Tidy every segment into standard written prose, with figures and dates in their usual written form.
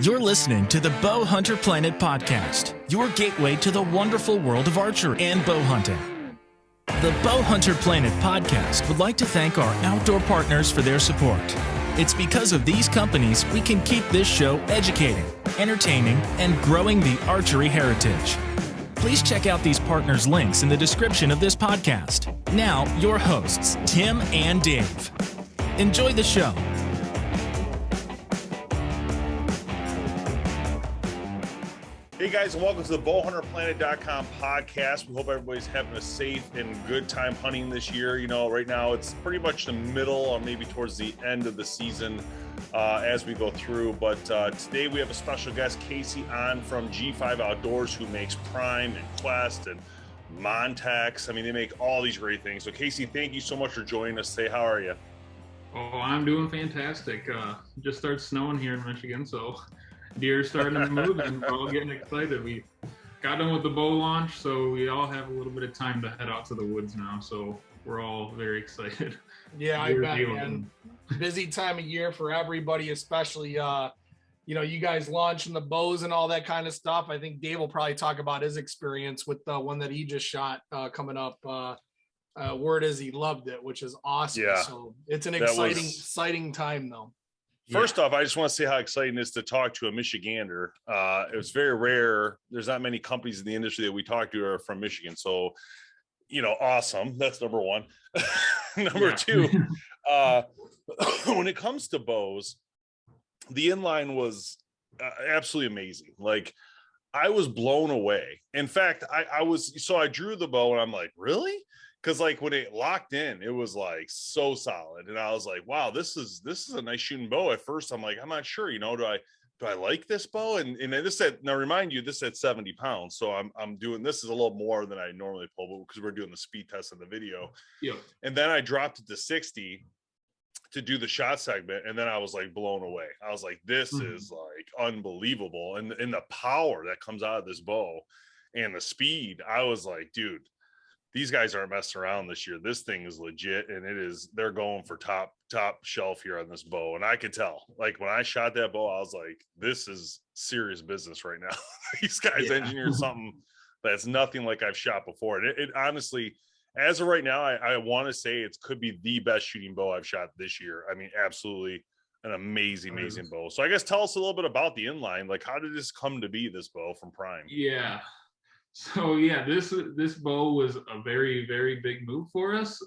You're listening to the Bowhunterplanet podcast, your gateway to the wonderful world of archery and bow hunting. The Bowhunterplanet podcast would like to thank our outdoor partners for their support. It's because of these companies we can keep this show educating, entertaining, and growing the archery heritage. Please check out these partners' links in the description of this podcast. Now, your hosts, Tim and Dave. Enjoy the show. Hey guys, and welcome to the Bowhunterplanet.com podcast. We hope everybody's having a safe and good time hunting this year. You know, right now it's pretty much the middle or maybe towards the end of the season as we go through. But today we have a special guest, Casey, on from G5 Outdoors, who makes Prime and Quest and MONTEC. I mean, they make all these great things. So Casey, thank you so much for joining us today. How are you? Oh, I'm doing fantastic. Just started snowing here in Michigan, so deer starting to move and we're all getting excited. We got done with the bow launch, so we all have a little bit of time to head out to the woods now, so we're all very excited. Yeah, I bet, man. Busy time of year for everybody, especially you know, you guys launching the bows and all that kind of stuff. I think Dave will probably talk about his experience with the one that he just shot coming up. Word is he loved it, which is awesome. Yeah, so it's an exciting time though. First off, I just want to say how exciting it is to talk to a Michigander. It was very rare. There's not many companies in the industry that we talk to are from Michigan. So, you know, awesome. That's number one. Number two, when it comes to bows, the inline was absolutely amazing. Like, I was blown away. In fact, I drew the bow and I'm like, really? Because like when it locked in, it was like so solid, and I was like, "Wow, this is a nice shooting bow." At first, I'm like, "I'm not sure, you know, do I like this bow?" And this said, now remind you, this said 70 pounds, so I'm doing this is a little more than I normally pull, because we're doing the speed test in the video. Yeah. And then I dropped it to 60 to do the shot segment, and then I was like blown away. I was like, "This is like unbelievable," and the power that comes out of this bow, and the speed. I was like, dude, these guys aren't messing around this year. This thing is legit, and they're going for top shelf here on this bow. And I could tell, like when I shot that bow, I was like, this is serious business right now. These guys engineered something that's nothing like I've shot before. And it honestly, as of right now, I want to say it could be the best shooting bow I've shot this year. I mean, absolutely an amazing bow. So I guess tell us a little bit about the inline. Like, how did this come to be, this bow from Prime? Yeah. So yeah, this bow was a very, very big move for us.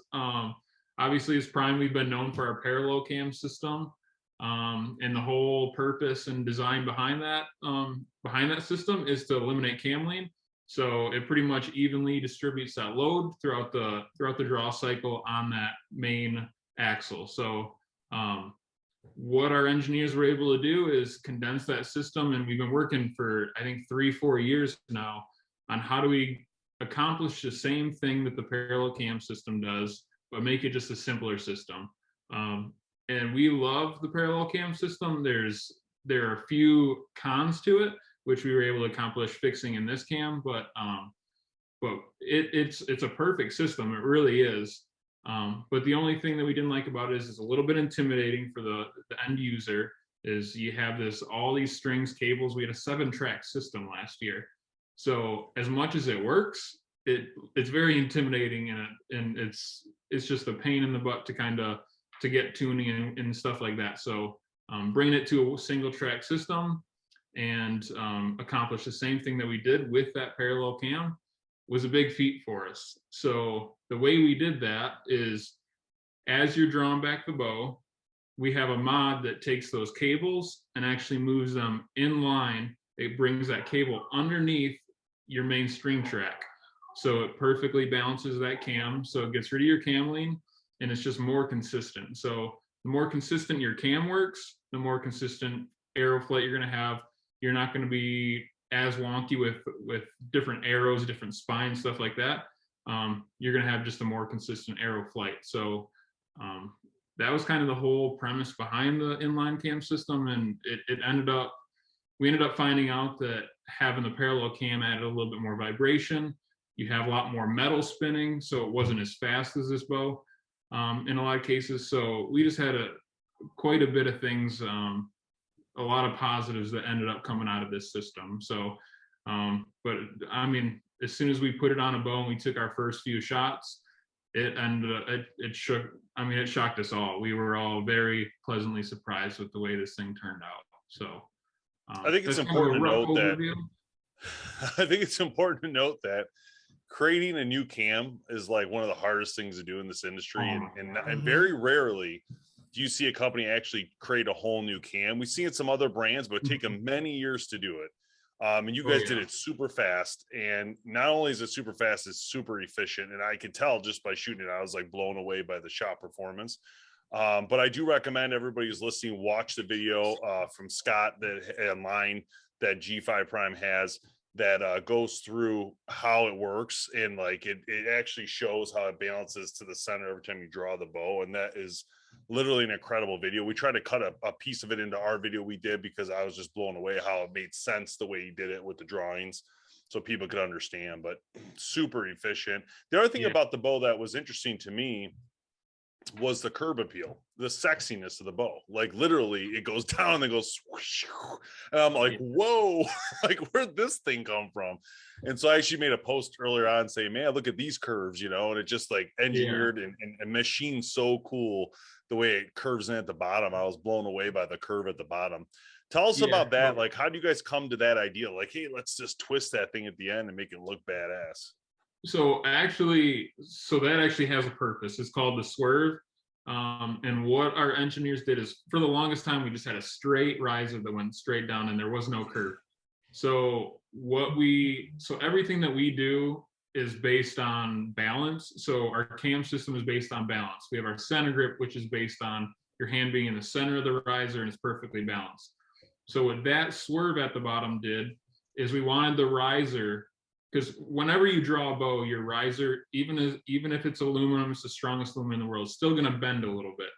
Obviously, as Prime, we've been known for our parallel cam system, and the whole purpose and design behind that system is to eliminate cam lean. So it pretty much evenly distributes that load throughout the draw cycle on that main axle. So what our engineers were able to do is condense that system, and we've been working for I think 3-4 years now on how do we accomplish the same thing that the parallel cam system does, but make it just a simpler system. And we love the parallel cam system. There are a few cons to it, which we were able to accomplish fixing in this cam, but it's a perfect system. It really is. But the only thing that we didn't like about it is it's a little bit intimidating for the end user. Is you have all these strings, cables. We had a 7-track system last year. So as much as it works, it's very intimidating, and it's just a pain in the butt to get tuning and stuff like that. So bringing it to a single track system and accomplish the same thing that we did with that parallel cam was a big feat for us. So the way we did that is, as you're drawing back the bow, we have a mod that takes those cables and actually moves them in line. It brings that cable underneath your main string track, so it perfectly balances that cam, so it gets rid of your cam lean, and it's just more consistent. So the more consistent your cam works, the more consistent arrow flight you're going to have. You're not going to be as wonky with different arrows, different spines, stuff like that. You're going to have just a more consistent arrow flight. So that was kind of the whole premise behind the inline cam system, and we ended up finding out that having the parallel cam added a little bit more vibration. You have a lot more metal spinning, so it wasn't as fast as this bow in a lot of cases. So we just had quite a bit of things a lot of positives that ended up coming out of this system. So, but I mean, as soon as we put it on a bow and we took our first few shots, it ended up, it shook. I mean, it shocked us all. We were all very pleasantly surprised with the way this thing turned out. So, I think it's important to note that. I think it's important to note that creating a new cam is like one of the hardest things to do in this industry, and very rarely do you see a company actually create a whole new cam. We've seen some other brands, but it take them many years to do it. And you guys did it super fast, and not only is it super fast, it's super efficient. And I could tell just by shooting it, I was like blown away by the shot performance. But I do recommend everybody who's listening, watch the video from Scott that online that G5 Prime has that goes through how it works, and like it actually shows how it balances to the center every time you draw the bow, and that is literally an incredible video. We tried to cut a piece of it into our video we did because I was just blown away how it made sense the way he did it with the drawings, so people could understand. But super efficient. The other thing about the bow that was interesting to me was the curb appeal, the sexiness of the bow. Like literally it goes down and goes swoosh, and I'm like, whoa, like where'd this thing come from? And so I actually made a post earlier on saying, man, look at these curves, you know, and it just like engineered and machined so cool the way it curves in at the bottom. I was blown away by the curve at the bottom. Tell us about that. Like, how do you guys come to that idea? Like, hey, let's just twist that thing at the end and make it look badass. So that actually has a purpose. It's called the swerve. And what our engineers did is, for the longest time, we just had a straight riser that went straight down and there was no curve. So everything that we do is based on balance. So our cam system is based on balance. We have our center grip, which is based on your hand being in the center of the riser and it's perfectly balanced. So what that swerve at the bottom did is we wanted the riser, because whenever you draw a bow, your riser, even if it's aluminum, it's the strongest aluminum in the world, it's still going to bend a little bit.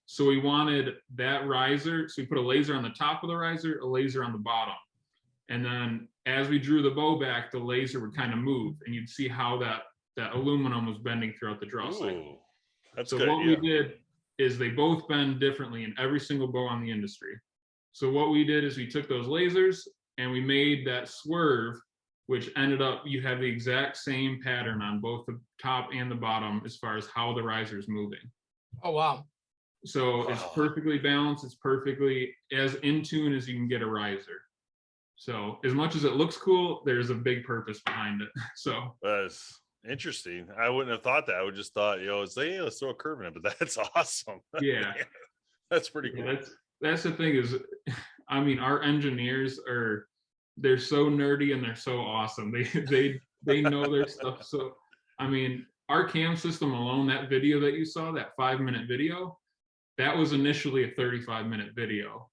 So we wanted that riser. So we put a laser on the top of the riser, a laser on the bottom. And then as we drew the bow back, the laser would kind of move, and you'd see how that aluminum was bending throughout the draw cycle. That's so good, what we did is they both bend differently in every single bow on the industry. So what we did is we took those lasers and we made that swerve, which ended up, you have the exact same pattern on both the top and the bottom as far as how the riser is moving. Oh, wow. So it's perfectly balanced. It's perfectly as in tune as you can get a riser. So as much as it looks cool, there's a big purpose behind it. So that's interesting. I wouldn't have thought that. I would just thought, it's like, hey, let's throw a curve in it, but that's awesome. Yeah. That's pretty cool. That's the thing is, I mean, our engineers they're so nerdy and they're so awesome. They know their stuff. So, I mean, our cam system alone, that video that you saw, that 5-minute video, that was initially a 35-minute video.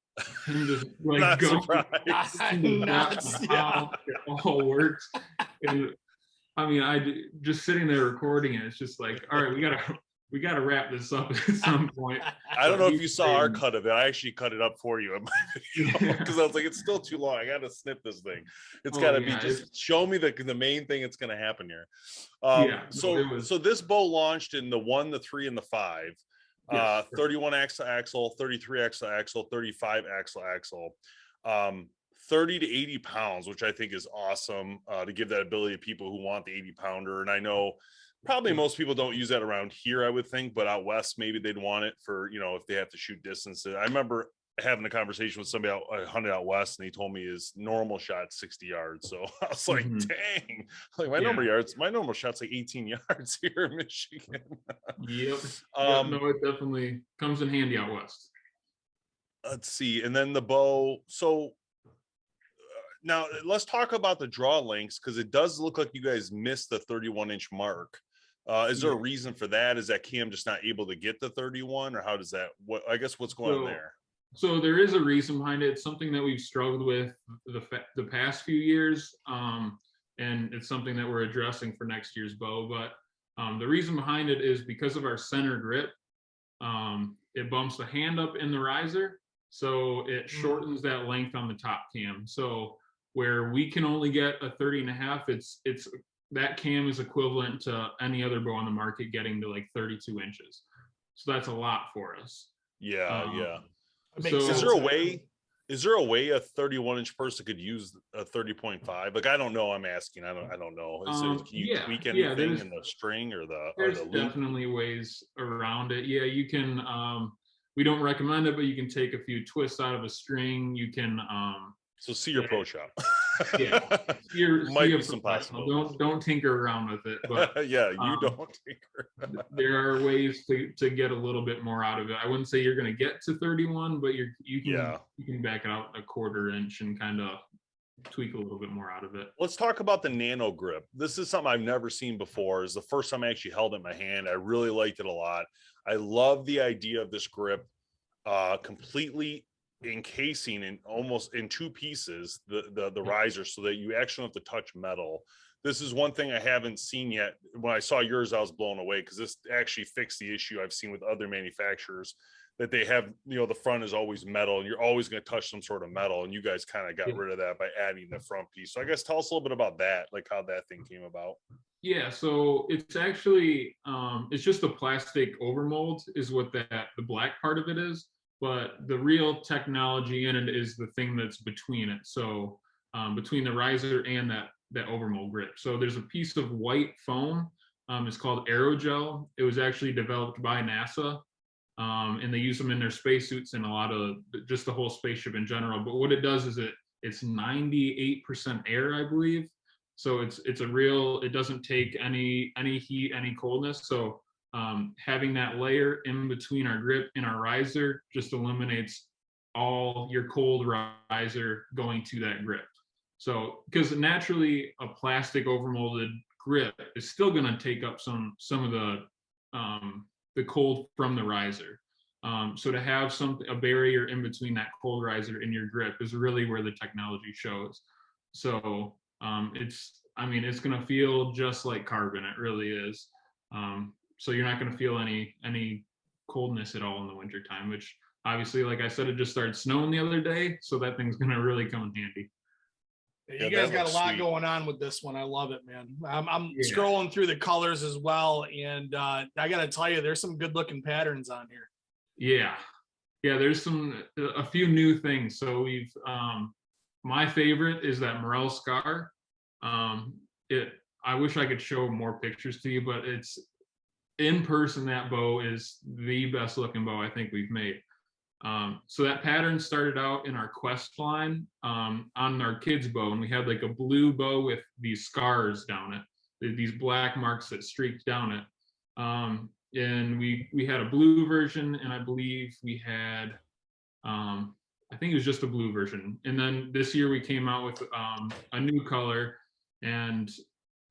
And just like Not go surprised. how it all works. And I mean, just sitting there recording it, it's just like, all right, we gotta wrap this up at some point. I don't know if you saw our cut of it. I actually cut it up for you in my video because I was like, it's still too long. I gotta snip this thing. It's gotta be just show me the main thing that's gonna happen here. So this bow launched in the 1, the 3, and the 5. 31 axle, 33 axle, 35 axle, 30 to 80 pounds, which I think is awesome to give that ability to people who want the 80 pounder. And I know probably most people don't use that around here, I would think, but out west, maybe they'd want it for, if they have to shoot distance. I remember having a conversation with somebody hunted out west, and he told me his normal shot 60 yards. So I was like, dang, like my normal shot's like 18 yards here in Michigan. Yep. No, it definitely comes in handy out west. Let's see. And then the bow. So now let's talk about the draw lengths, because it does look like you guys missed the 31-inch mark. Is there a reason for that? Is that cam just not able to get the 31, or how does that, what's going on there? So there is a reason behind it. It's something that we've struggled with the past few years, and it's something that we're addressing for next year's bow. But the reason behind it is because of our center grip. It bumps the hand up in the riser, so it shortens that length on the top cam. So where we can only get a 30.5, it's that cam is equivalent to any other bow on the market getting to like 32 inches. So that's a lot for us. Yeah. So is there a way Is there a way a 31-inch person could use a 30.5? Like, I don't know. I'm asking. I don't know. Can you tweak anything in the string or the there's loop? definitely ways around it. Yeah, you can. We don't recommend it, but you can take a few twists out of a string. You can. So see your pro shop. Yeah, Might be some possible. Don't tinker around with it. But yeah, you don't tinker. There are ways to get a little bit more out of it. I wouldn't say you're going to get to 31, but you can back it out a 1/4 inch and kind of tweak a little bit more out of it. Let's talk about the Nano Grip. This is something I've never seen before. It's the first time I actually held it in my hand. I really liked it a lot. I love the idea of this grip, completely encasing in almost in 2 pieces the riser, so that you actually don't have to touch metal. This is one thing I haven't seen yet. When I saw yours, I was blown away, because this actually fixed the issue I've seen with other manufacturers, that they have, the front is always metal and you're always going to touch some sort of metal, and you guys kind of got rid of that by adding the front piece. So I guess tell us a little bit about that, like how that thing came about. Yeah, so it's actually it's just a plastic overmold is what the black part of it is, but the real technology in it is the thing that's between it. So between the riser and that overmold grip. So there's a piece of white foam. It's called Aerogel. It was actually developed by NASA, and they use them in their spacesuits and a lot of just the whole spaceship in general. But what it does is it's 98% air, I believe. So it doesn't take any heat, any coldness. So having that layer in between our grip and our riser just eliminates all your cold riser going to that grip. So, because naturally a plastic overmolded grip is still going to take up some of the cold from the riser. So to have a barrier in between that cold riser and your grip is really where the technology shows. So it's going to feel just like carbon. It really is. So you're not going to feel any coldness at all in the wintertime, which obviously, like I said, it just started snowing the other day. So that thing's going to really come in handy. You guys got a lot going on with this one. I love it, man. I'm scrolling through the colors as well, and I got to tell you, there's some good looking patterns on here. Yeah, there's a few new things. So we've my favorite is that Morel scar. I wish I could show more pictures to you, but it's in person, that bow is the best looking bow I think we've made. So that pattern started out in our Quest line on our kids' bow, and we had like a blue bow with these scars down it, these black marks that streaked down it. And we had a blue version, and I believe we had, I think it was just a blue version. And then this year we came out with a new color, and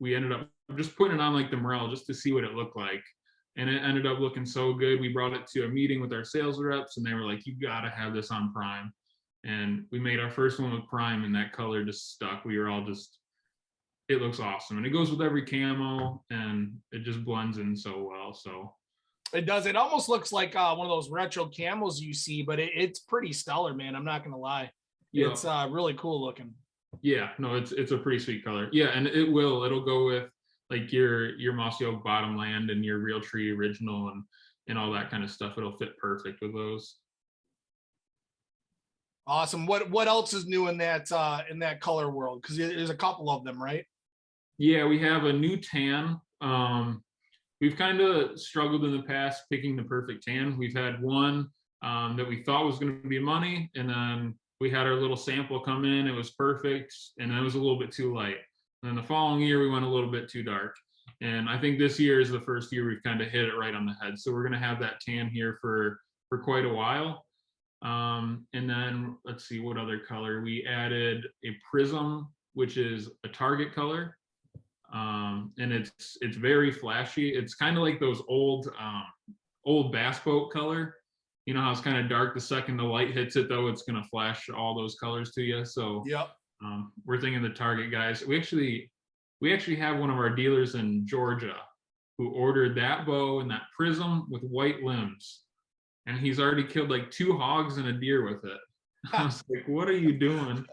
we ended up just putting it on like the Morel just to see what it looked like. And it ended up looking so good. We brought it to a meeting with our sales reps, and they were like, you got to have this on Prime. And we made our first one with Prime, and that color just stuck. We were all just, it looks awesome. And it goes with every camo, and it just blends in so well. So it does. It almost looks like one of those retro camos you see, but it's pretty stellar, man. I'm not going to lie. Yeah. It's really cool looking. Yeah, no, it's a pretty sweet color. Yeah, and it'll go with like your Mossy Oak Bottomland and your Realtree Original and all that kind of stuff. It'll fit perfect with those. Awesome. What else is new in that color world? Because there's a couple of them, right? Yeah, we have a new tan. We've kind of struggled in the past picking the perfect tan. We've had one that we thought was going to be money, and then we had our little sample come in. It was perfect, and it was a little bit too light. And then the following year, we went a little bit too dark. And I think this year is the first year we've kind of hit it right on the head. So we're going to have that tan here for quite a while. And then let's see what other color. We added a prism, which is a target color. And it's very flashy. It's kind of like those old bass boat color. You know how it's kind of dark the second the light hits it, though, it's going to flash all those colors to you. So yep. We're thinking the target guys. We actually have one of our dealers in Georgia who ordered that bow and that prism with white limbs, and he's already killed like 2 hogs and a deer with it. I was like, "What are you doing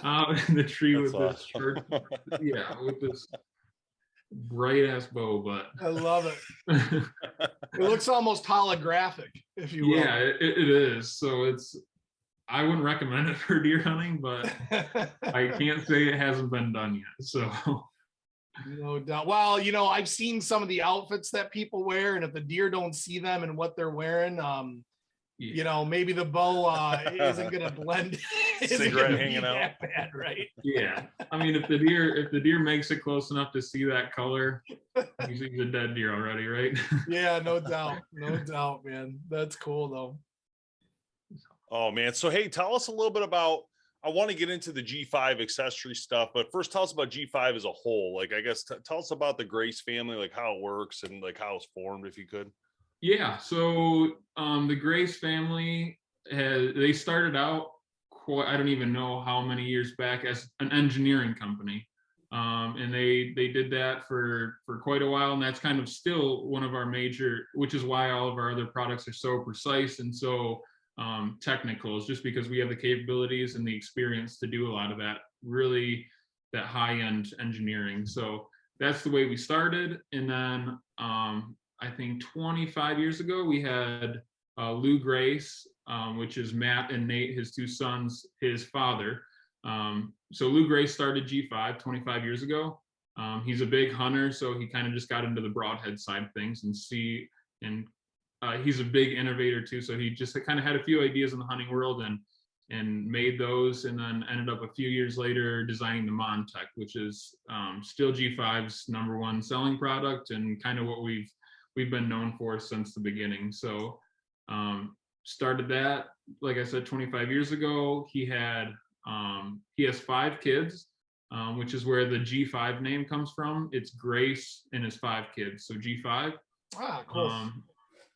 out in the tree with this shirt?" Yeah, with this bright ass bow. But I love it. It looks almost holographic, if you will. Yeah, it is. So I wouldn't recommend it for deer hunting, but I can't say it hasn't been done yet. So No doubt. Well, I've seen some of the outfits that people wear, and if the deer don't see them and what they're wearing, maybe the bow isn't going to blend. Cigarette hanging out. Bad, right? Yeah. I mean, if the deer makes it close enough to see that color, he's a dead deer already, right? Yeah, no doubt. No doubt, man. That's cool though. Oh man. So hey, tell us a little bit about, I want to get into the G5 accessory stuff, but first tell us about G5 as a whole. Like, I guess tell us about the Grace family, like how it works and like how it's formed, if you could. Yeah. So the Grace family they started out I don't even know how many years back as an engineering company. And they did that for quite a while. And that's kind of still one of our major, which is why all of our other products are so precise and so technical, is just because we have the capabilities and the experience to do a lot of that, really that high-end engineering. So that's the way we started. And then I think 25 years ago, we had Lou Grace, which is Matt and Nate, his two sons, his father. So Lou Grace started G5 25 years ago. He's a big hunter, so he kind of just got into the broadhead side of things he's a big innovator too. So he just kind of had a few ideas in the hunting world and made those, and then ended up a few years later designing the MONTEC, which is still G5's #1 selling product and kind of what we've been known for since the beginning. So started that, like I said, 25 years ago. He has 5 kids, which is where the G5 name comes from. It's Grace and his 5 kids, so G5. Ah, cool.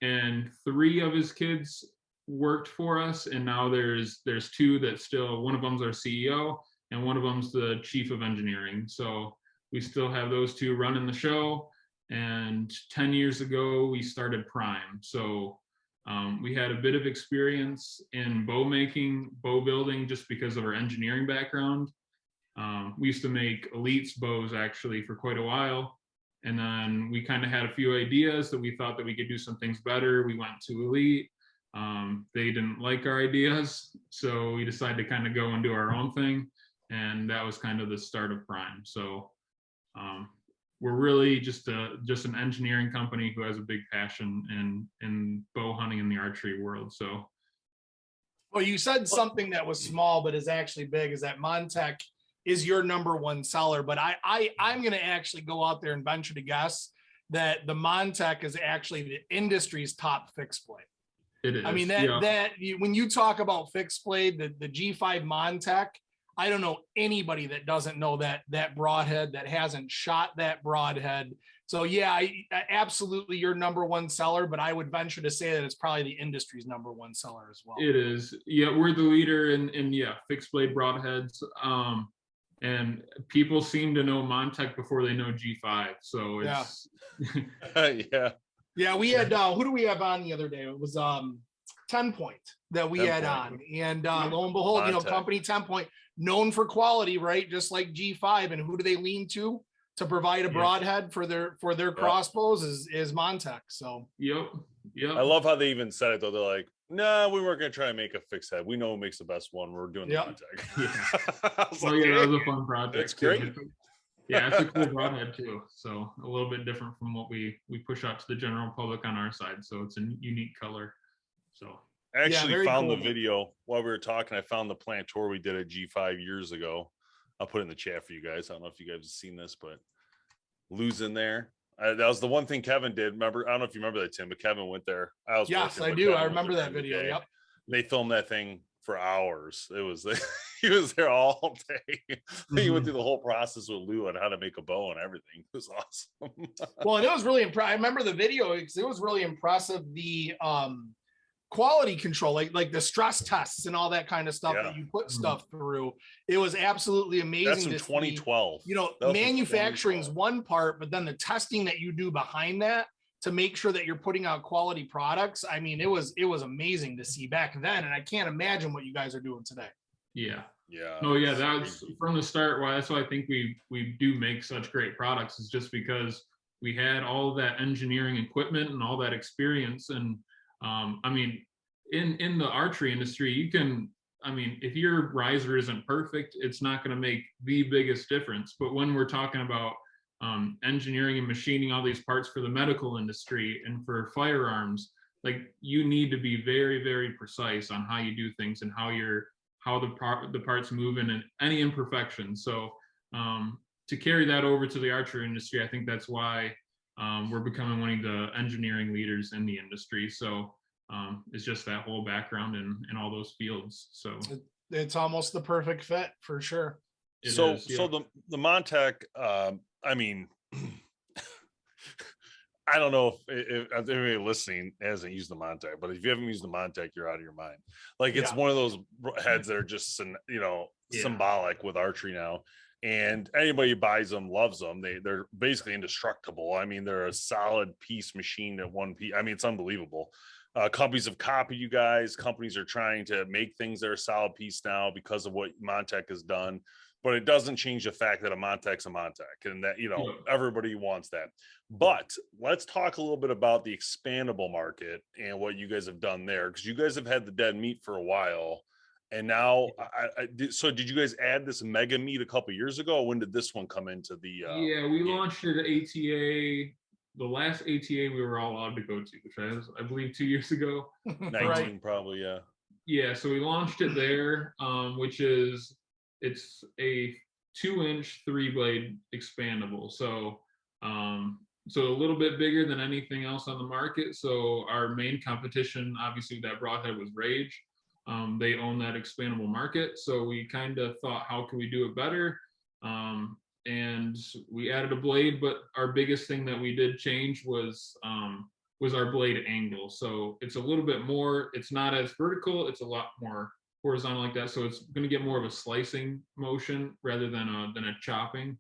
And 3 of his kids worked for us, and now there's 2 that still, one of them's our CEO and one of them's the chief of engineering. So we still have those 2 running the show. And 10 years ago we started Prime. So we had a bit of experience in bow making, bow building, just because of our engineering background. We used to make Elite's bows actually for quite a while. And then we kind of had a few ideas that we thought that we could do some things better. We went to Elite. They didn't like our ideas, so we decided to kind of go and do our own thing. And that was kind of the start of Prime. So we're really just an engineering company who has a big passion in bow hunting in the archery world. So, well, you said something that was small but is actually big, is that MONTEC is your #1 seller. But I'm going to actually go out there and venture to guess that the MONTEC is actually the industry's top fixed blade. it is. I mean, when you talk about fixed blade, the G5 MONTEC, I don't know anybody that doesn't know that broadhead, that hasn't shot that broadhead. So yeah, absolutely your #1 seller, but I would venture to say that it's probably the industry's #1 seller as well. It is. Yeah, we're the leader in fixed blade broadheads. And people seem to know MONTEC before they know G5. So it's yeah. We had who do we have on the other day? It was 10 Point that we had on, and lo and behold, MONTEC. company 10 Point, known for quality, right? Just like G5. And who do they lean to provide a broadhead for their crossbows is MONTEC. So yep. I love how they even said it though. They're like, no, we weren't going to try to make a fixed head. We know who makes the best one. We're doing the MONTEC. That was a fun project. That's great. Yeah, it's a cool broadhead too. So a little bit different from what we push out to the general public on our side. So it's a unique color. So I actually found cool. the video while we were talking. I found the plant tour we did at G5 years ago. I'll put it in the chat for you guys. I don't know if you guys have seen this, but Lou's in there. That was the one thing Kevin did. Remember? I don't know if you remember that, Tim, but Kevin went there. Yes, I do. I remember that video. Yep. They filmed that thing for hours. It was he was there all day. He went through the whole process with Lou on how to make a bow and everything. It was awesome. Well, and it was really impressive. I remember the video because it was really impressive. The quality control, like the stress tests and all that kind of stuff that you put stuff through. It was absolutely amazing. That's from 2012. Manufacturing's one part, but then the testing that you do behind that to make sure that you're putting out quality products. I mean, it was amazing to see back then, and I can't imagine what you guys are doing today. Yeah. Yeah. No, yeah, that's from the start. Why that's why I think we do make such great products, is just because we had all of that engineering equipment and all that experience. And I mean, in the archery industry, you can I mean, if your riser isn't perfect, it's not going to make the biggest difference. But when we're talking about engineering and machining all these parts for the medical industry and for firearms, like you need to be very, very precise on how you do things and how the parts move and any imperfections. So to carry that over to the archery industry, I think that's why we're becoming one of the engineering leaders in the industry. So it's just that whole background in all those fields. So it's almost the perfect fit for sure. So the MONTEC, I mean, I don't know if anybody listening hasn't used the MONTEC, but if you haven't used the MONTEC, you're out of your mind. Like it's one of those heads that are just, symbolic with archery now. And anybody who buys them loves them. They're basically indestructible. I mean, they're a solid piece machined at one piece. I mean, it's unbelievable. Companies have copied you guys. Companies are trying to make things that are a solid piece now because of what MONTEC has done. But it doesn't change the fact that a MONTEC's a MONTEC, and that, everybody wants that. But let's talk a little bit about the expandable market and what you guys have done there, because you guys have had the dead meat for a while. And now, so did you guys add this mega meat a couple of years ago? Or when did this one come into the? We launched it at ATA. The last ATA we were all allowed to go to, which was, I believe, 2 years ago. 19 probably, yeah. Yeah, so we launched it there, which is, it's a 2-inch 3-blade expandable. So so a little bit bigger than anything else on the market. So our main competition, obviously, that broadhead was Rage. They own that expandable market. So we kind of thought, how can we do it better? And we added a blade, but our biggest thing that we did change was our blade angle. So it's a little bit more, it's not as vertical, it's a lot more horizontal like that. So it's going to get more of a slicing motion rather than a chopping.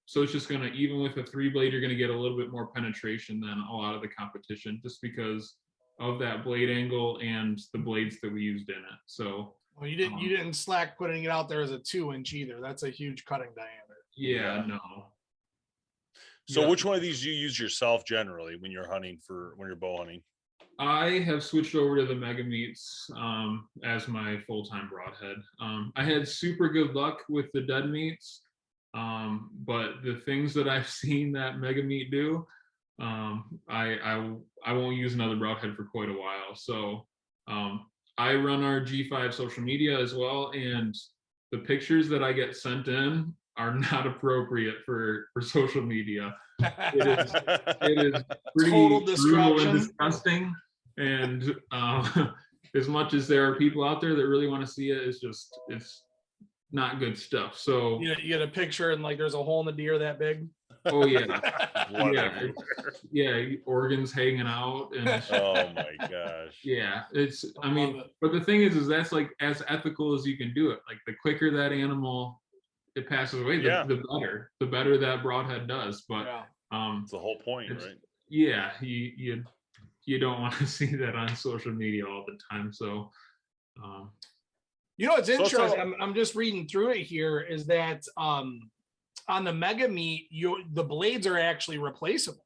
So it's just going to, even with a 3-blade, you're going to get a little bit more penetration than a lot of the competition, just because of that blade angle and the blades that we used in it. So well, you didn't slack putting it out there as a 2-inch either. That's a huge cutting diameter. Yeah, no. So which one of these do you use yourself generally when you're bow hunting? I have switched over to the Mega Meats as my full-time broadhead. I had super good luck with the dead meats, but the things that I've seen that Mega Meat do, I won't use another broadhead for quite a while. So I run our G5 social media as well, and the pictures that I get sent in are not appropriate for social media. It is pretty total brutal and destruction. disgusting. And as much as there are people out there that really want to see it, it's not good stuff. So you get a picture and like there's a hole in the deer that big. Oh yeah, organs hanging out, and oh my gosh. Yeah, I mean, but the thing is that's like as ethical as you can do it. Like the quicker that animal it passes away, the better that broadhead does. But it's the whole point, right? Yeah, you don't want to see that on social media all the time. So it's interesting. I'm just reading through it here, is that on the Mega Meat, the blades are actually replaceable.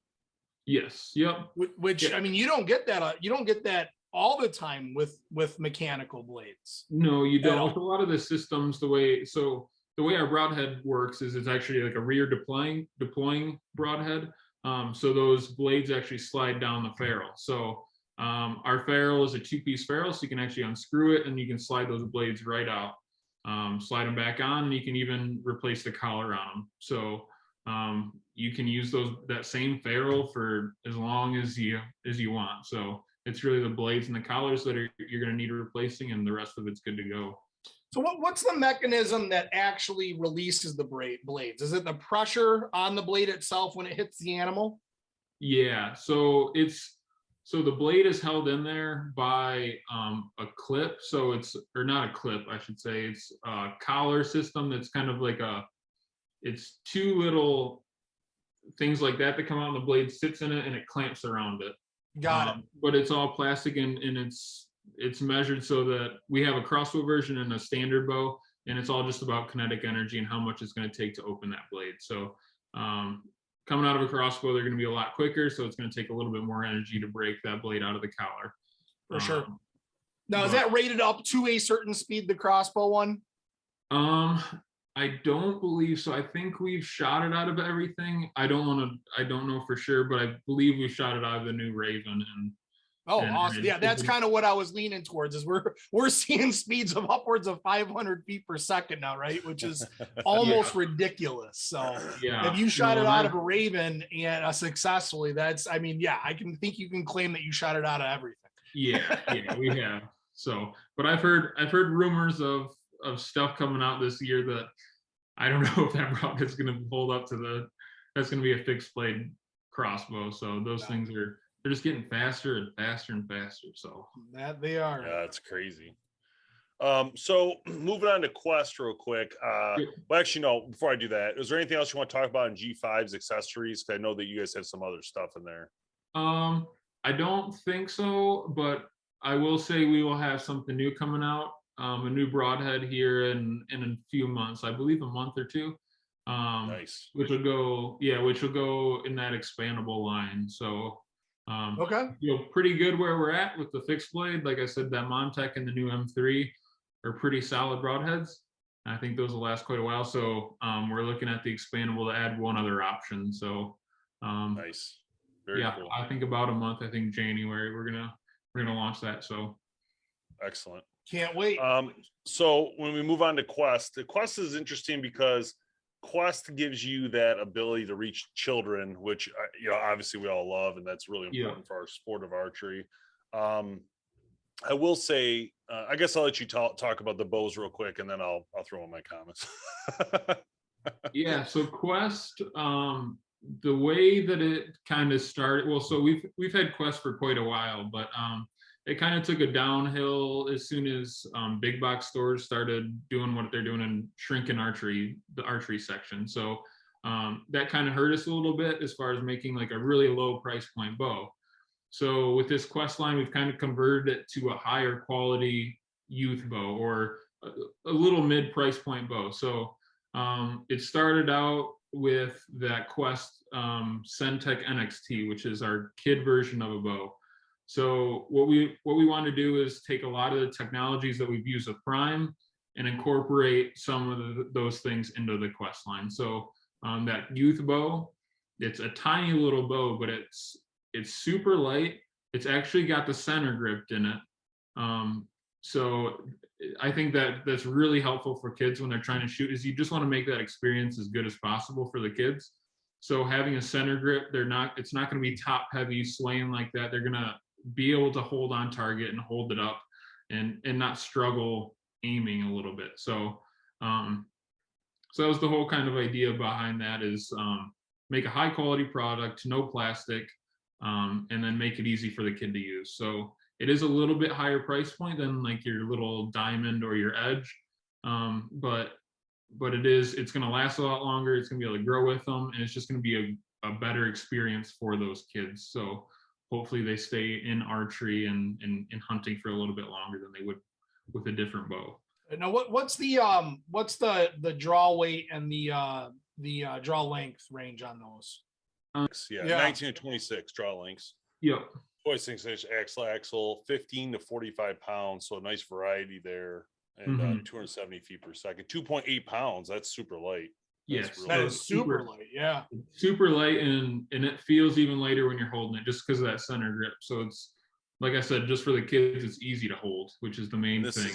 Yes. Yep. Which I mean, you don't get that all the time with mechanical blades. No, you don't. A lot of the systems, the way our broadhead works is it's actually like a rear deploying broadhead. So those blades actually slide down the ferrule. So our ferrule is a 2-piece ferrule, so you can actually unscrew it and you can slide those blades right out. Slide them back on, and you can even replace the collar on them. So you can use that same ferrule for as long as you want. So it's really the blades and the collars that you're going to need replacing, and the rest of it's good to go. So what's the mechanism that actually releases the blades? Is it the pressure on the blade itself when it hits the animal? Yeah. So the blade is held in there by a clip. So or not a clip, I should say. It's a collar system that's kind of like it's 2 little things like that come out, and the blade sits in it and it clamps around it. Got it. But it's all plastic, and it's measured so that we have a crossbow version and a standard bow, and it's all just about kinetic energy and how much it's going to take to open that blade. So coming out of a crossbow, they're going to be a lot quicker, so it's going to take a little bit more energy to break that blade out of the collar. For sure. Now, is that rated up to a certain speed, the crossbow one? I don't believe so. I think we've shot it out of everything. I don't know for sure, but I believe we shot it out of the new Raven. Awesome. Yeah, that's kind of what I was leaning towards, is we're seeing speeds of upwards of 500 feet per second now, right? Which is almost ridiculous. So if you shot it out of a Raven and successfully, I can think you can claim that you shot it out of everything. Yeah, we have. So, but I've heard rumors of stuff coming out this year that I don't know if that rocket's going to hold up to that's going to be a fixed blade crossbow. So those things they're just getting faster and faster and faster. So that they are. Yeah, it's crazy. So moving on to Quest real quick. Well, actually, no, before I do that, is there anything else you want to talk about in G5's accessories? Because I know that you guys have some other stuff in there. I don't think so, but I will say we will have something new coming out. A new broadhead here in a few months, I believe a month or two. Nice. Which will go in that expandable line. So pretty good where we're at with the fixed blade. Like I said, that MONTEC and the new M3 are pretty solid broadheads. I think those will last quite a while. So we're looking at the expandable to add one other option. So nice. Very cool. I think about a month. I think January we're gonna launch that. So excellent. Can't wait. So when we move on to Quest, the Quest is interesting because Quest gives you that ability to reach children, which obviously we all love, and that's really important for our sport of archery. I will say, I guess I'll let you talk about the bows real quick, and then I'll throw in my comments. So Quest, the way that it kind of started, well, so we've had Quest for quite a while, but it kind of took a downhill as soon as big box stores started doing what they're doing and shrinking the archery section. So that kind of hurt us a little bit as far as making like a really low price point bow. So with this Quest line, we've kind of converted it to a higher quality youth bow or a little mid price point bow. So it started out with that Quest Centec NXT, which is our kid version of a bow. So what we want to do is take a lot of the technologies that we've used with Prime and incorporate some of those things into the Quest line. So that youth bow, it's a tiny little bow, but it's super light. It's actually got the center grip in it. So I think that's really helpful for kids when they're trying to shoot, is you just want to make that experience as good as possible for the kids. So having a center grip, it's not going to be top heavy swaying like that. They're going to be able to hold on target and hold it up and not struggle aiming a little bit. So that was the whole kind of idea behind that, is make a high quality product, no plastic, and then make it easy for the kid to use. So it is a little bit higher price point than like your little Diamond or your Edge, but it's going to last a lot longer. It's going to be able to grow with them, and it's just going to be a better experience for those kids. So hopefully they stay in archery and hunting for a little bit longer than they would with a different bow. Now, what's the draw weight and the draw length range on those? 19 to 26 draw lengths. Yep. 26 axle, 15 to 45 pounds. So a nice variety there. And 270 feet per second, 2.8 pounds. That's super light. Yes, that is super light. Yeah, super light, and it feels even lighter when you're holding it, just because of that center grip. So it's, like I said, just for the kids, it's easy to hold, which is the main thing.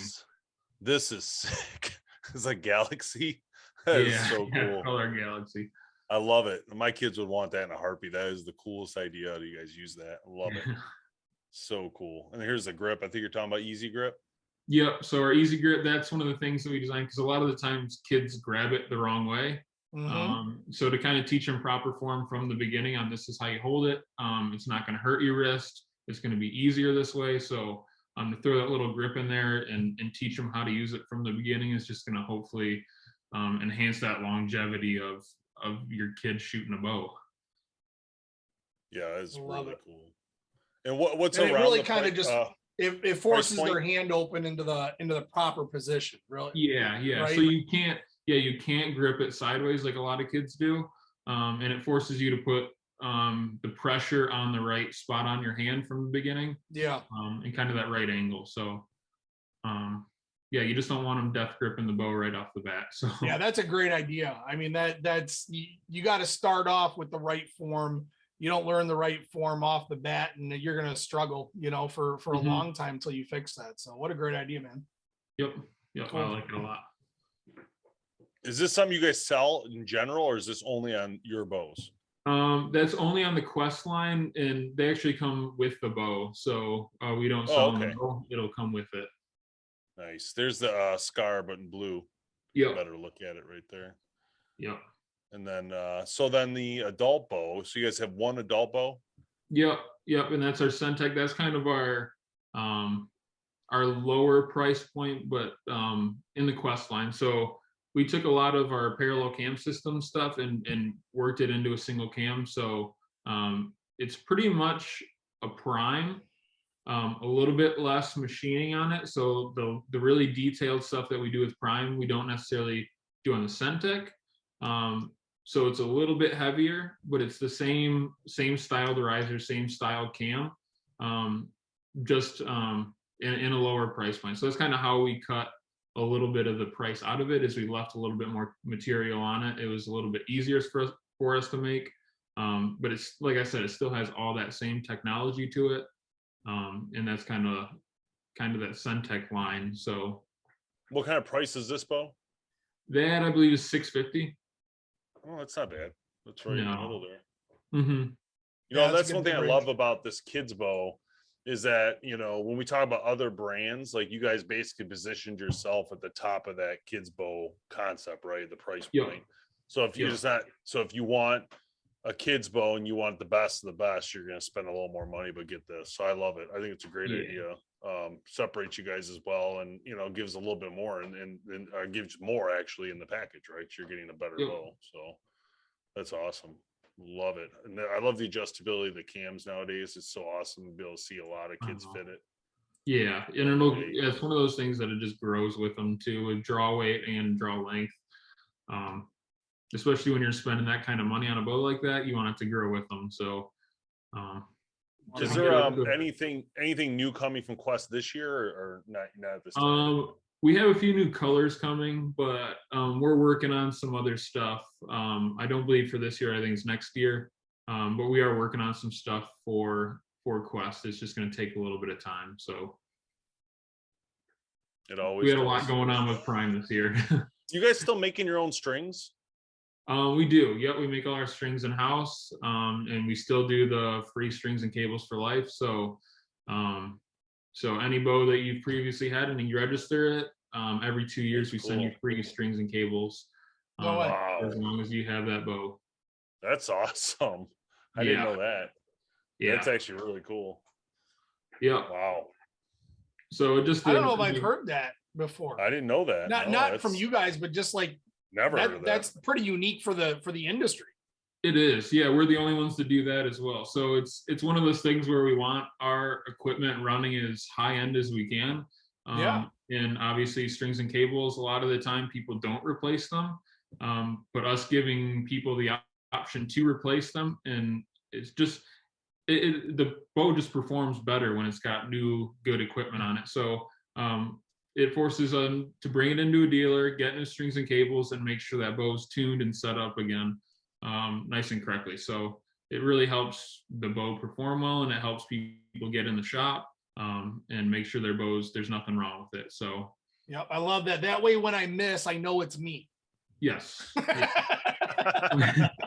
This is sick. It's like Galaxy. That is so cool. Color Galaxy. I love it. My kids would want that in a heartbeat. That is the coolest idea. How do you guys use that? I love it. So cool. And here's the grip. I think you're talking about Easy Grip. Yep. So our Easy Grip, that's one of the things that we designed, because a lot of the times kids grab it the wrong way. So to kind of teach them proper form from the beginning on this is how you hold it. It's not going to hurt your wrist. It's going to be easier this way. So to throw that little grip in there and teach them how to use it from the beginning is just going to hopefully enhance that longevity of your kid shooting a bow. Yeah, it's really cool. And what's and around it really the kind of just it forces their hand open into the proper position, really. Yeah. Right? So you can't grip it sideways like a lot of kids do, and it forces you to put the pressure on the right spot on your hand from the beginning. Yeah. And kind of that right angle. So Yeah, you just don't want them death gripping the bow right off the bat. So Yeah, that's a great idea. I mean, that's you got to start off with the right form. You don't learn the right form off the bat, and you're gonna struggle, for a long time until you fix that. So, what a great idea, man. Yep, Cool. I like it a lot. Is this something you guys sell in general, or is this only on your bows? That's only on the Quest line, and they actually come with the bow. So we don't sell them the bow. It'll come with it. Nice. There's the Scar, but in blue. Yeah. Better look at it right there. Yep. And then, so then the adult bow. So you guys have one adult bow? Yep. And that's our Centec. That's kind of our lower price point, but in the Quest line. So we took a lot of our parallel cam system stuff and worked it into a single cam. So it's pretty much a prime. A little bit less machining on it. So the really detailed stuff that we do with prime, we don't necessarily do on the Centec. So it's a little bit heavier, but it's the same style riser, same style cam, just in a lower price point. So that's kind of how we cut a little bit of the price out of it, is we left a little bit more material on it. It was a little bit easier for us to make. But it's, like I said, it still has all that same technology to it. And that's kind of that Centec line. So what kind of price is this bow? That I believe is $650. Oh, that's not bad. That's right in the middle there. Mm-hmm. That's one thing I love about this kids bow is that, when we talk about other brands, like you guys basically positioned yourself at the top of that kids bow concept, right? The price point. So if if you want a kid's bow and you want the best of the best, you're going to spend a little more money, but get this. So I love it. I think it's a great idea. Separates you guys as well. And, gives a little bit more and gives more actually in the package, right? You're getting a better bow. So that's awesome. Love it. And I love the adjustability of the cams nowadays. It's so awesome to be able to see a lot of kids fit it. Yeah. And it's one of those things that it just grows with them too, with draw weight and draw length. Especially when you're spending that kind of money on a bow like that, you want it to grow with them. So, is there anything new coming from Quest this year, or not at this time? We have a few new colors coming, but we're working on some other stuff. I don't believe for this year. I think it's next year. But we are working on some stuff for Quest. It's just going to take a little bit of time. So we had a lot going on with Prime this year. You guys still making your own strings? We do. Yep, we make all our strings in house, and we still do the free strings and cables for life. So, any bow that you've previously had and you register it, every 2 years we send you free strings and cables. As long as you have that bow. That's awesome. I didn't know that. Yeah, that's actually really cool. Yeah. Wow. So I don't know if I've heard that before. I didn't know that. Not from you guys, but just like. Never heard of that. That's pretty unique for the industry. It is. Yeah, we're the only ones to do that as well. So it's one of those things where we want our equipment running as high end as we can. And obviously strings and cables, a lot of the time people don't replace them. But us giving people the option to replace them, and it's just the bow just performs better when it's got new good equipment on it. So it forces them to bring it into a dealer, get new strings and cables, and make sure that bow's tuned and set up again nice and correctly. So it really helps the bow perform well, and it helps people get in the shop and make sure their bows, there's nothing wrong with it. So yeah, I love that. That way when I miss, I know it's me. Yes.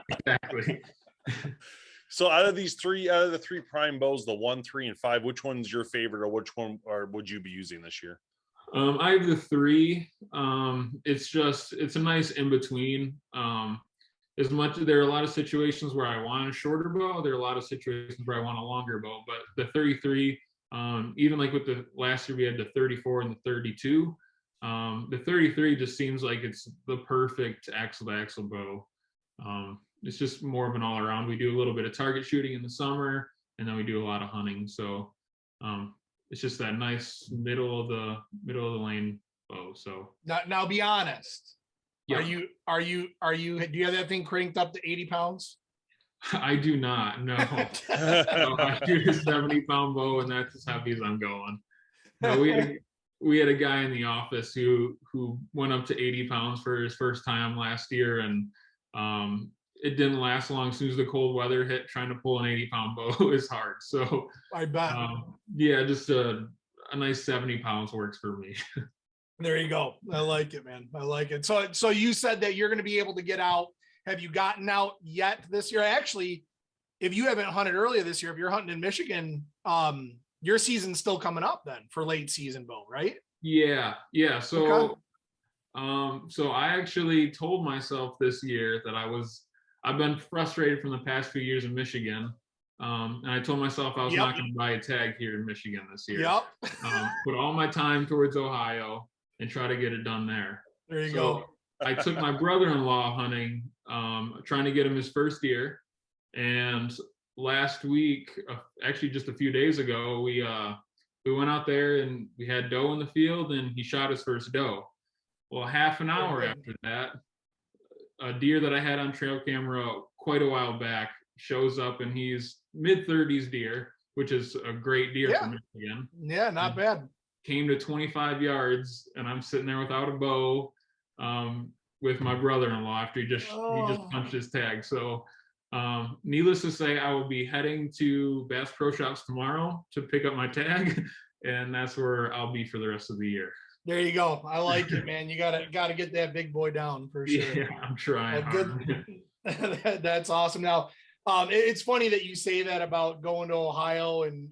Exactly. So out of the three prime bows, the 1, 3, and 5, which one's your favorite, or which one would you be using this year? I have the 3. It's a nice in between. There are a lot of situations where I want a shorter bow. There are a lot of situations where I want a longer bow. But the 33, even like with the last year, we had the 34 and the 32. The 33 just seems like it's the perfect axle to axle bow. It's just more of an all around. We do a little bit of target shooting in the summer, and then we do a lot of hunting. So it's just that nice middle of the lane bow. So now be honest. Yeah. Do you have that thing cranked up to 80 pounds? I do not. No. No, I do a 70-pound bow, and that's as heavy as I'm going. No, we had a guy in the office who went up to 80 pounds for his first time last year, and it didn't last long. As soon as the cold weather hit, trying to pull an 80-pound bow is hard. So I bet. Yeah, just a nice 70 pounds works for me. There you go. I like it, man. I like it. So you said that you're going to be able to get out. Have you gotten out yet this year? Actually, if you haven't hunted earlier this year, if you're hunting in Michigan, your season's still coming up then for late season bow, right? Yeah. So, Okay. so I actually told myself this year that I've been frustrated from the past few years in Michigan. And I told myself I was not going to buy a tag here in Michigan this year. Yep. Put all my time towards Ohio and try to get it done there. There you go. I took my brother-in-law hunting, trying to get him his first deer. And last week, actually just a few days ago, we went out there and we had doe in the field, and he shot his first doe. Well, half an hour after that, a deer that I had on trail camera quite a while back shows up, and he's mid-30s deer, which is a great deer for Michigan. Yeah, not bad. Came to 25 yards, and I'm sitting there without a bow with my brother-in-law after he just punched his tag. So needless to say, I will be heading to Bass Pro Shops tomorrow to pick up my tag, and that's where I'll be for the rest of the year. There you go. I like it, man. You gotta get that big boy down for sure. Yeah, I'm trying. Good. That's awesome. Now, it's funny that you say that about going to Ohio and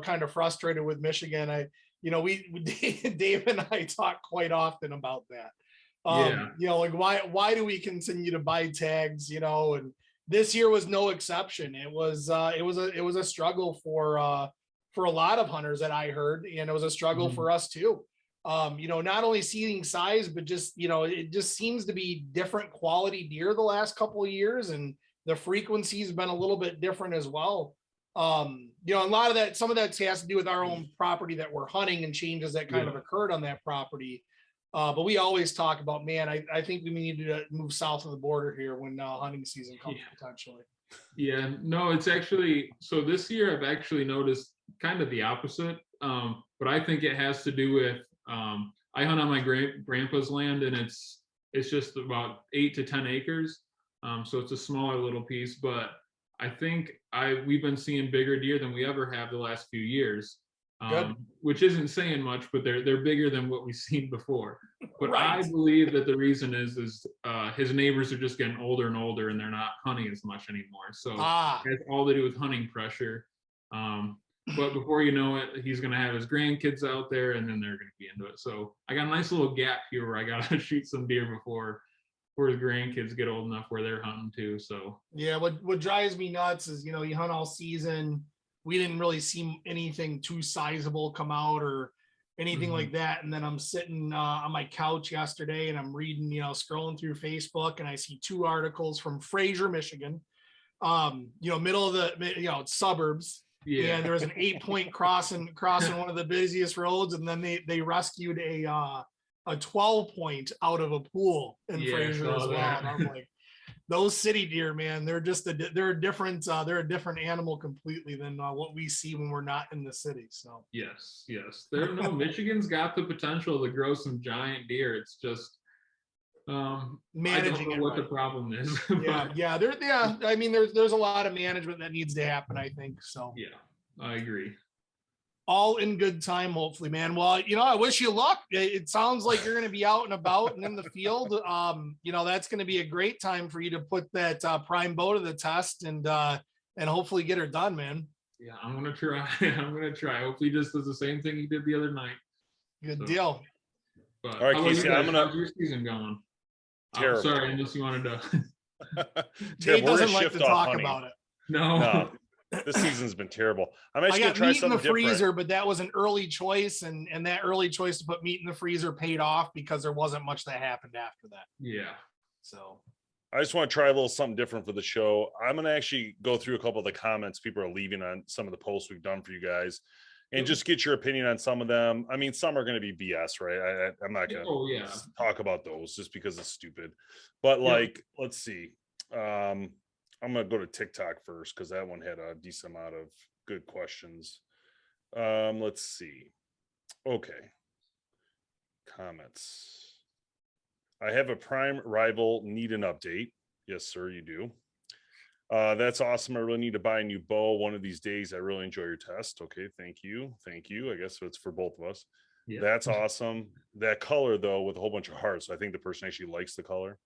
kind of frustrated with Michigan. Dave and I talk quite often about that. Like why do we continue to buy tags? And this year was no exception. It was a struggle for a lot of hunters that I heard, and it was a struggle for us too. Not only seeing size, but just it just seems to be different quality deer the last couple of years, and the frequency's been a little bit different as well. A lot of that, some of that has to do with our own property that we're hunting and changes that kind of occurred on that property. But we always talk about, man, I think we need to move south of the border here when hunting season comes potentially. Yeah, no, it's actually, so this year I've actually noticed kind of the opposite. But I think it has to do with, I hunt on my grandpa's land, and it's just about 8 to 10 acres. So it's a smaller little piece, but I think we've been seeing bigger deer than we ever have the last few years, which isn't saying much, but they're bigger than what we've seen before. But I believe that the reason is his neighbors are just getting older and older, and they're not hunting as much anymore. So it has all to do with hunting pressure. But before you know it, he's going to have his grandkids out there, and then they're going to be into it. So I got a nice little gap here where I got to shoot some deer before his grandkids get old enough where they're hunting too. So yeah, what drives me nuts is, you hunt all season. We didn't really see anything too sizable come out or anything like that. And then I'm sitting on my couch yesterday, and I'm reading, scrolling through Facebook, and I see 2 articles from Fraser, Michigan, middle of the, suburbs. Yeah. And there was an 8-point crossing one of the busiest roads. And then they rescued a 12-point out of a pool in Fraser as well. And I'm like, those city deer, man, they're a different animal completely than what we see when we're not in the city. So yes, Michigan's got the potential to grow some giant deer. It's just managing, I don't know what the problem is. I mean, there's a lot of management that needs to happen, I think. So yeah, I agree. All in good time, hopefully, man. Well, I wish you luck. It sounds like you're going to be out and about and in the field. That's going to be a great time for you to put that prime bow to the test and hopefully get her done, man. Yeah, I'm going to try. Hopefully, just does the same thing he did the other night. Good deal. But all right, Casey, how's your season going? Terrible. Sorry, unless you wanted to. Dave doesn't like to talk about it. No. This season's been terrible. I'm actually I got gonna try meat in the something freezer, different. but that was an early choice, and that early choice to put meat in the freezer paid off because there wasn't much that happened after that. Yeah. So I just want to try a little something different for the show. I'm going to actually go through a couple of the comments people are leaving on some of the posts we've done for you guys, and just get your opinion on some of them. I mean, some are going to be BS, right? I'm not going to talk about those just because it's stupid. But let's see. I'm going to go to TikTok first because that one had a decent amount of good questions. Let's see. Okay. comments. I have a prime rival, need an update. Yes, sir, you do. That's awesome. I really need to buy a new bow one of these days. I really enjoy your test. Okay, thank you. Thank you. I guess it's for both of us. Yeah. That's awesome. That color, though, with a whole bunch of hearts. So I think the person actually likes the color.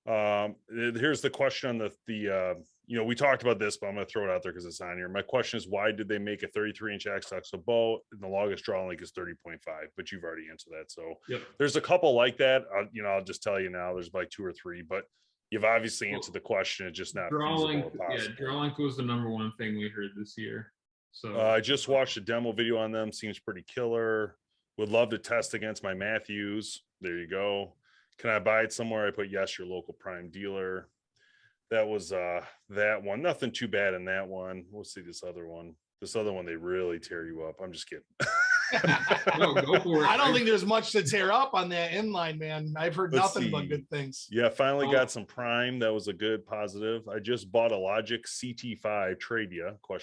Here's the question on the we talked about this, but I'm going to throw it out there because it's on here. My question is, why did they make a 33-inch Axox bow? And the longest draw length is 30.5, but you've already answered that. So there's a couple like that. I'll just tell you now, there's like 2 or 3, but you've obviously answered the question. It's just not draw feasible length. Yeah, draw length was the number one thing we heard this year. So I just watched a demo video on them. Seems pretty killer. Would love to test against my Matthews. There you go. Can I buy it somewhere? I put yes, your local prime dealer. That was that one. Nothing too bad in that one. We'll see this other one. This other one, they really tear you up. I'm just kidding. No, go for it. I don't think there's much to tear up on that inline, man. I've heard nothing but good things. Yeah, finally got some prime. That was a good positive. I just bought a Logic CT5 trade ya ? I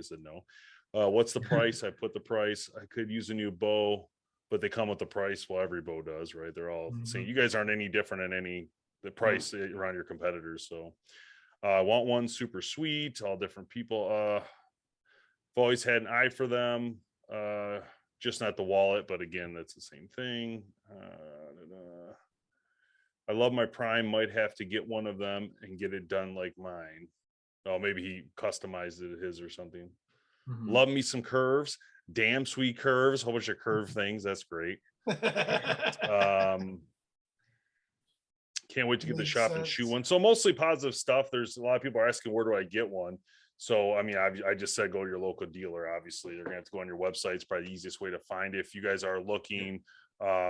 said no. What's the price? I put the price. I could use a new bow, but they come with the price. Well, every bow does, right? They're all saying you guys aren't any different in the price around your competitors. So I want one super sweet, all different people. I've always had an eye for them. Just not the wallet, but again, that's the same thing. I love my prime. Might have to get one of them and get it done like mine. Oh, maybe he customized it his or something. Love me some curves. Damn sweet curves. Whole bunch of curve things. That's great. Can't wait to get the shop and shoot one. So mostly positive stuff. There's a lot of people are asking, where do I get one? So, I mean, I just said, go to your local dealer. Obviously, they're going to have to go on your website. It's probably the easiest way to find it. If you guys are looking,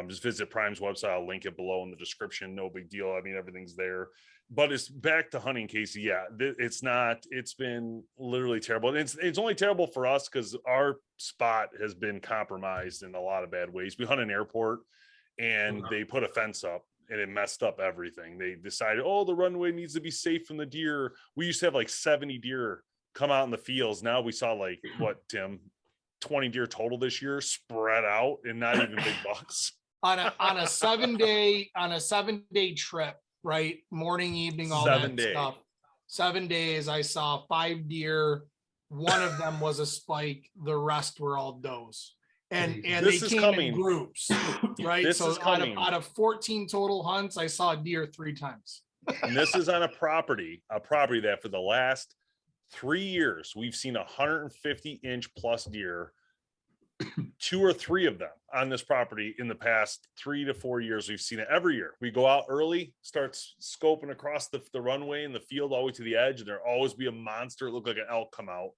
just visit Prime's website. I'll link it below in the description. No big deal. I mean, everything's there. But it's back to hunting, Casey. Yeah, it's been literally terrible. It's only terrible for us because our spot has been compromised in a lot of bad ways. We hunt an airport and they put a fence up. And it messed up everything. They decided, the runway needs to be safe from the deer. We used to have like 70 deer come out in the fields. Now we saw like what, Tim, 20 deer total this year spread out and not even big bucks. on a 7-day trip, right? Morning, evening, all that stuff. 7 days, I saw 5 deer. One of them was a spike. The rest were all does. And they came in groups, right? So out of 14 total hunts, I saw a deer 3 times. And this is on a property that for the last 3 years, we've seen 150-inch plus deer, 2 or 3 of them on this property in the past 3 to 4 years. We've seen it every year. We go out early, start scoping across the runway in the field all the way to the edge, and there'll always be a monster. It looked like an elk come out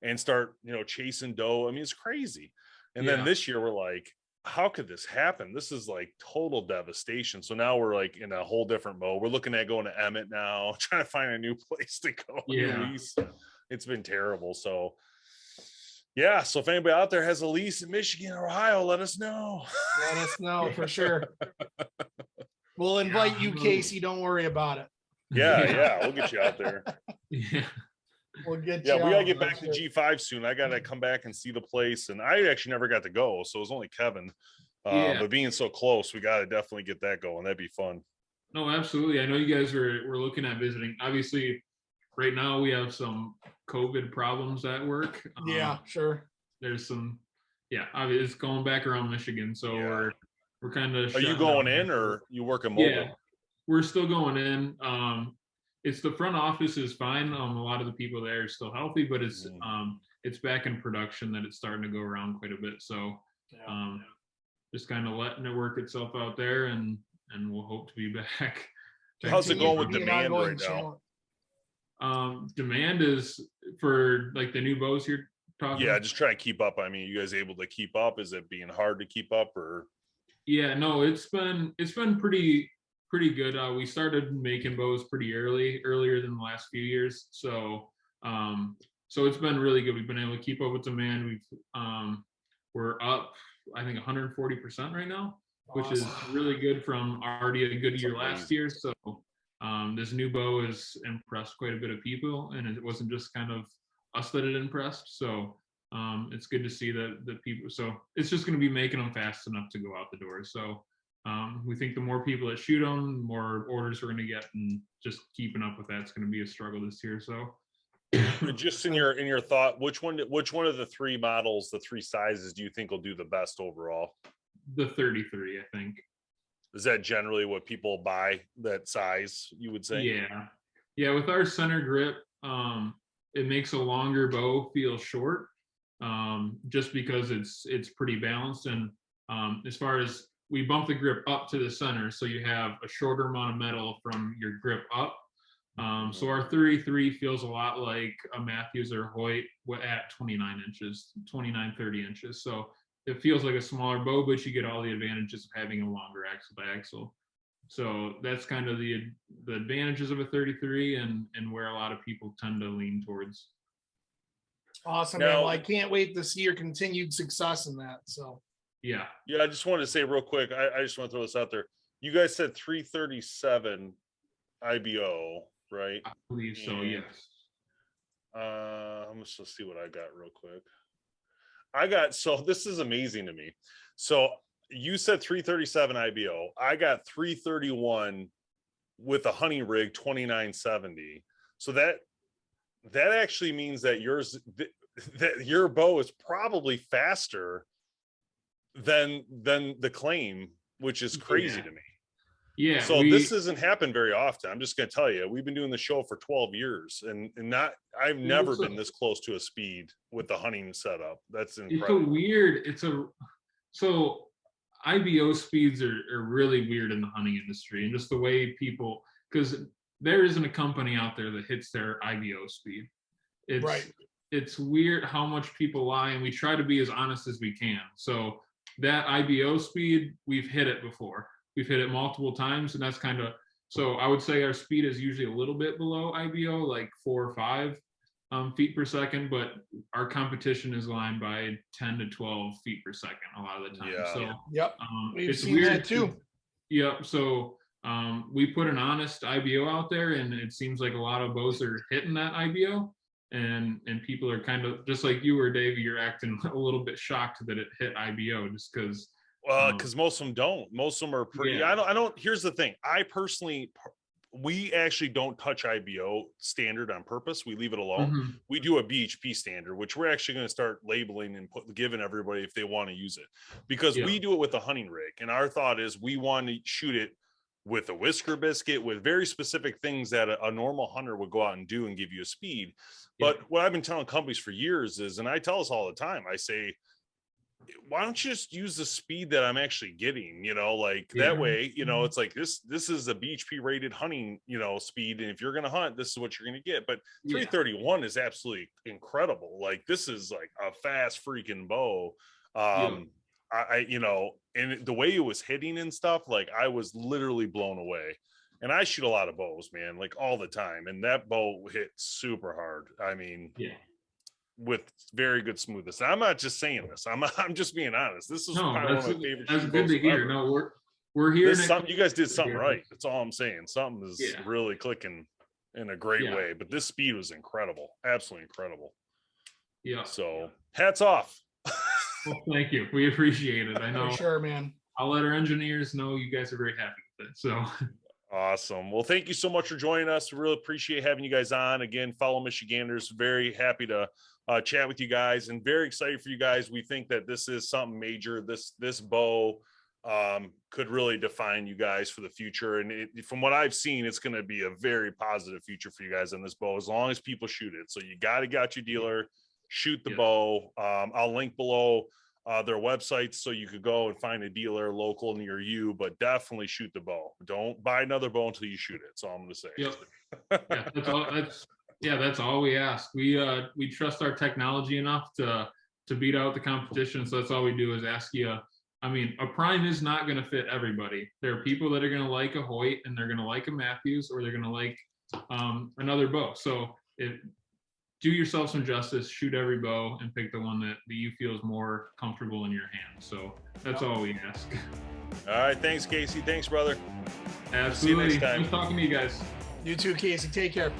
and start, chasing doe. I mean, it's crazy. And then this year we're like, how could this happen? This is like total devastation. So now we're like in a whole different mode. We're looking at going to Emmett now, trying to find a new place to go. Yeah. Lease. It's been terrible. So yeah. So if anybody out there has a lease in Michigan or Ohio, let us know. Let us know for sure. We'll invite you, Casey. Don't worry about it. Yeah. We'll get you out there. Yeah. We'll get we gotta get back to G5 soon. I gotta come back and see the place, and I actually never got to go, so it was only Kevin. But being so close, we gotta definitely get that going. That'd be fun. No, absolutely. I know you guys were looking at visiting. Obviously, right now we have some COVID problems at work. Yeah, sure. There's some. Yeah, it's going back around Michigan, so we're kind of. Are you going in or you working mobile? Yeah, we're still going in. It's the front office is fine. A lot of the people there are still healthy, but it's back in production that it's starting to go around quite a bit. So just kind of letting it work itself out there, and we'll hope to be back. How's it going with demand right now? Demand is for like the new bows you're talking. Yeah, just trying to keep up. I mean, you guys able to keep up? Is it being hard to keep up or? Yeah, no, it's been pretty good. We started making bows pretty earlier than the last few years. So it's been really good. We've been able to keep up with demand. We're up, I think 140% right now, which is really good from already a good year last year. So this new bow has impressed quite a bit of people, and it wasn't just kind of us that it impressed. So it's good to see that the people, so it's just going to be making them fast enough to go out the door. So We think the more people that shoot them, the more orders we're going to get, and just keeping up with that's going to be a struggle this year. So just in your thought, which one of the three models, the three sizes, do you think will do the best overall? the 33, I think. Is that generally what people buy, that size, you would say? Yeah, with our center grip, it makes a longer bow feel short, just because it's pretty balanced. And as far as we bump the grip up to the center, so you have a shorter amount of metal from your grip up. So our 33 feels a lot like a Matthews or Hoyt at 29 inches, 29, 30 inches. So it feels like a smaller bow, but you get all the advantages of having a longer axle to axle. So that's kind of the advantages of a 33 and where a lot of people tend to lean towards. Awesome, Now, man. Well, I can't wait to see your continued success in that. So Yeah. I just wanted to say real quick, I just want to throw this out there. You guys said 337 IBO, right? I believe so, And, yes. I'm just gonna see what I got real quick. So this is amazing to me. So you said 337 IBO. I got 331 with a hunting rig 2970. So that actually means that that your bow is probably faster than the claim, which is crazy to me. Yeah. So this doesn't happen very often. I'm just going to tell you, we've been doing the show for 12 years and I've never been this close to a speed with the hunting setup. That's incredible. So IBO speeds are really weird in the hunting industry, and just the way people, because there isn't a company out there that hits their IBO speed. It's weird how much people lie, and we try to be as honest as we can. So that IBO speed, we've hit it before. We've hit it multiple times, and that's kind of, so I would say our speed is usually a little bit below IBO, like 4 or 5 feet per second, but our competition is lined by 10 to 12 feet per second a lot of the time. Yeah. So yep, we've it's seen weird that too. Yep. So we put an honest IBO out there, and it seems like a lot of bows are hitting that IBO, and people are kind of just like you or Dave. You're acting a little bit shocked that it hit IBO just because. Well, because most of them don't. Most of them are pretty. Yeah. I don't. Here's the thing. We actually don't touch IBO standard on purpose. We leave it alone. Mm-hmm. We do a BHP standard, which we're actually going to start labeling and giving everybody if they want to use it, because we do it with a hunting rig. And our thought is we want to shoot it with a whisker biscuit, with very specific things that a normal hunter would go out and do and give you a speed. But what I've been telling companies for years is, and I tell us all the time, I say, why don't you just use the speed that I'm actually getting, that way, it's like this is a BHP rated hunting, speed. And if you're going to hunt, this is what you're going to get. But 331 is absolutely incredible. Like, this is like a fast freaking bow. And the way it was hitting and stuff, like, I was literally blown away. And I shoot a lot of bows, man, like all the time. And that bow hit super hard. I mean, with very good smoothness. I'm not just saying this. I'm just being honest. This is kind of one of my favorite. That's good to hear. No, we're here. You guys did something right. That's all I'm saying. Something is really clicking in a great way. But this speed was incredible. Absolutely incredible. Yeah. So hats off. Well, thank you. We appreciate it. I know. For sure, man. I'll let our engineers know you guys are very happy with it. So. Awesome. Well, thank you so much for joining us. We really appreciate having you guys on. Again, fellow Michiganders, very happy to chat with you guys, and very excited for you guys. We think that this is something major. This bow could really define you guys for the future. And from what I've seen, it's going to be a very positive future for you guys on this bow, as long as people shoot it. So you got your dealer, shoot the bow. I'll link below their websites so you could go and find a dealer local near you, but definitely shoot the bow. Don't buy another bow until you shoot it. That's all I'm going to say. Yep. That's all we ask. We trust our technology enough to beat out the competition. So that's all we do is ask you. I mean, a prime is not going to fit everybody. There are people that are going to like a Hoyt, and they're going to like a Matthews, or they're going to like another bow. So do yourself some justice, shoot every bow, and pick the one that you feel is more comfortable in your hand. So that's all we ask. All right. Thanks, Casey. Thanks, brother. Absolutely. See you next time. Nice talking to you guys. You too, Casey. Take care.